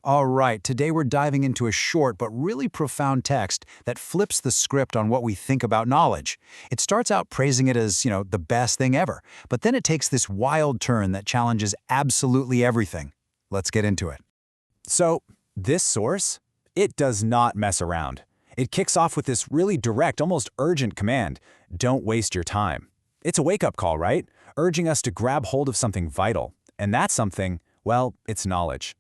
All right, today we're diving into a short but really profound text that flips the script on what we think about knowledge. It starts out praising it as, the best thing ever, but then it takes this wild turn that challenges absolutely everything. Let's get into it. So, this source, it does not mess around. It kicks off with this really direct, almost urgent command: don't waste your time. It's a wake-up call, right? Urging us to grab hold of something vital. And that something, well, it's knowledge.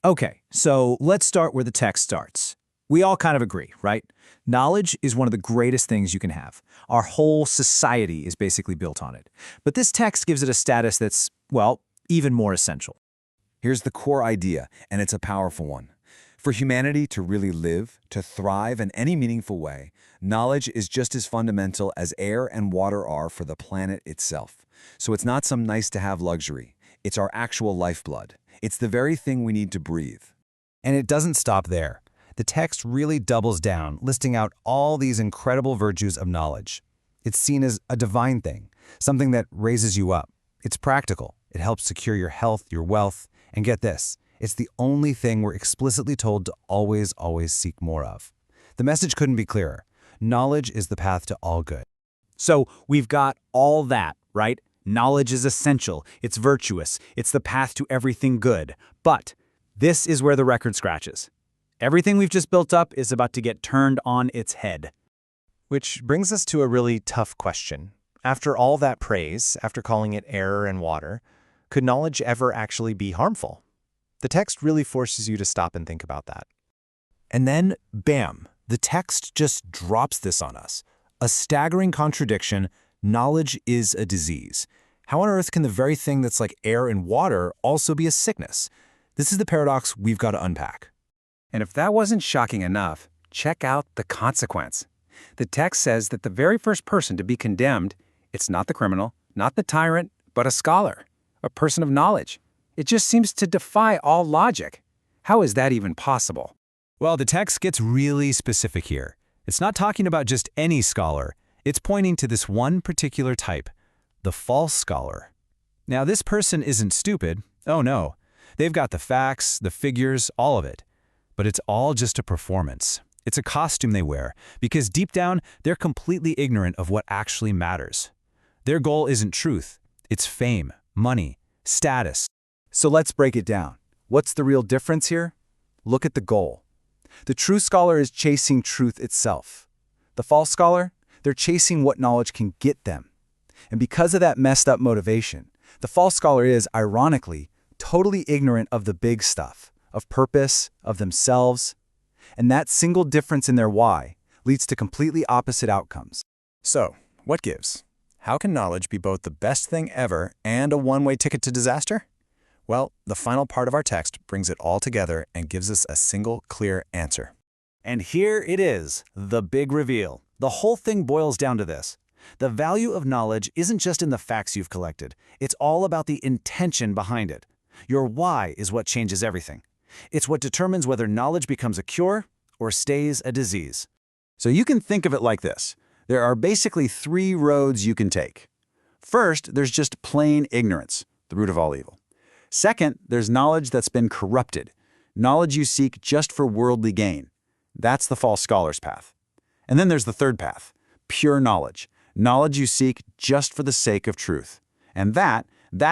Okay, so let's start where the text starts. We all kind of agree, right? Knowledge is one of the greatest things you can have. Our whole society is basically built on it. But this text gives it a status that's, well, even more essential. Here's the core idea, and it's a powerful one. For humanity to really live, to thrive in any meaningful way, knowledge is just as fundamental as air and water are for the planet itself. So it's not some nice-to-have luxury. It's our actual lifeblood. It's the very thing we need to breathe. And it doesn't stop there. The text really doubles down, listing out all these incredible virtues of knowledge. It's seen as a divine thing, something that raises you up. It's practical. It helps secure your health, your wealth, and get this, it's the only thing we're explicitly told to always seek more of. The message couldn't be clearer. Knowledge is the path to all good. So we've got all that, right? Knowledge is essential, it's virtuous, it's the path to everything good. But this is where the record scratches. Everything we've just built up is about to get turned on its head. Which brings us to a really tough question. After all that praise, after calling it air and water, could knowledge ever actually be harmful? The text really forces you to stop and think about that. And then, bam, the text just drops this on us. A staggering contradiction: knowledge is a disease. How on earth can the very thing that's like air and water also be a sickness? This is the paradox we've got to unpack. And if that wasn't shocking enough, check out the consequence. The text says that the very first person to be condemned, it's not the criminal, not the tyrant, but a scholar, a person of knowledge. It just seems to defy all logic. How is that even possible? Well, the text gets really specific here. It's not talking about just any scholar. It's pointing to this one particular type, the false scholar. Now, this person isn't stupid. Oh no. They've got the facts, the figures, all of it. But it's all just a performance. It's a costume they wear, because deep down, they're completely ignorant of what actually matters. Their goal isn't truth. It's fame, money, status. So let's break it down. What's the real difference here? Look at the goal. The true scholar is chasing truth itself. The false scholar, they're chasing what knowledge can get them. And because of that messed up motivation, the false scholar is, ironically, totally ignorant of the big stuff, of purpose, of themselves. And that single difference in their why leads to completely opposite outcomes. So, what gives? How can knowledge be both the best thing ever and a one-way ticket to disaster? Well, the final part of our text brings it all together and gives us a single, clear answer. And here it is, the big reveal. The whole thing boils down to this. The value of knowledge isn't just in the facts you've collected. It's all about the intention behind it. Your why is what changes everything. It's what determines whether knowledge becomes a cure or stays a disease. So you can think of it like this. There are basically three roads you can take. First, there's just plain ignorance, the root of all evil. Second, there's knowledge that's been corrupted, knowledge you seek just for worldly gain. That's the false scholar's path. And then there's the third path, pure knowledge, knowledge you seek just for the sake of truth. And that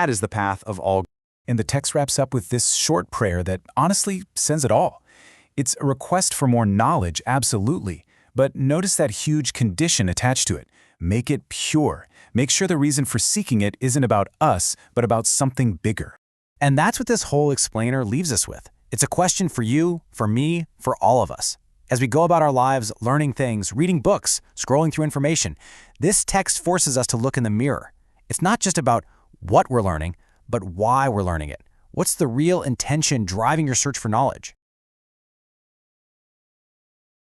is the path of all. And the text wraps up with this short prayer that honestly says it all. It's a request for more knowledge, absolutely. But notice that huge condition attached to it. Make it pure. Make sure the reason for seeking it isn't about us, but about something bigger. And that's what this whole explainer leaves us with. It's a question for you, for me, for all of us. As we go about our lives, learning things, reading books, scrolling through information, this text forces us to look in the mirror. It's not just about what we're learning, but why we're learning it. What's the real intention driving your search for knowledge?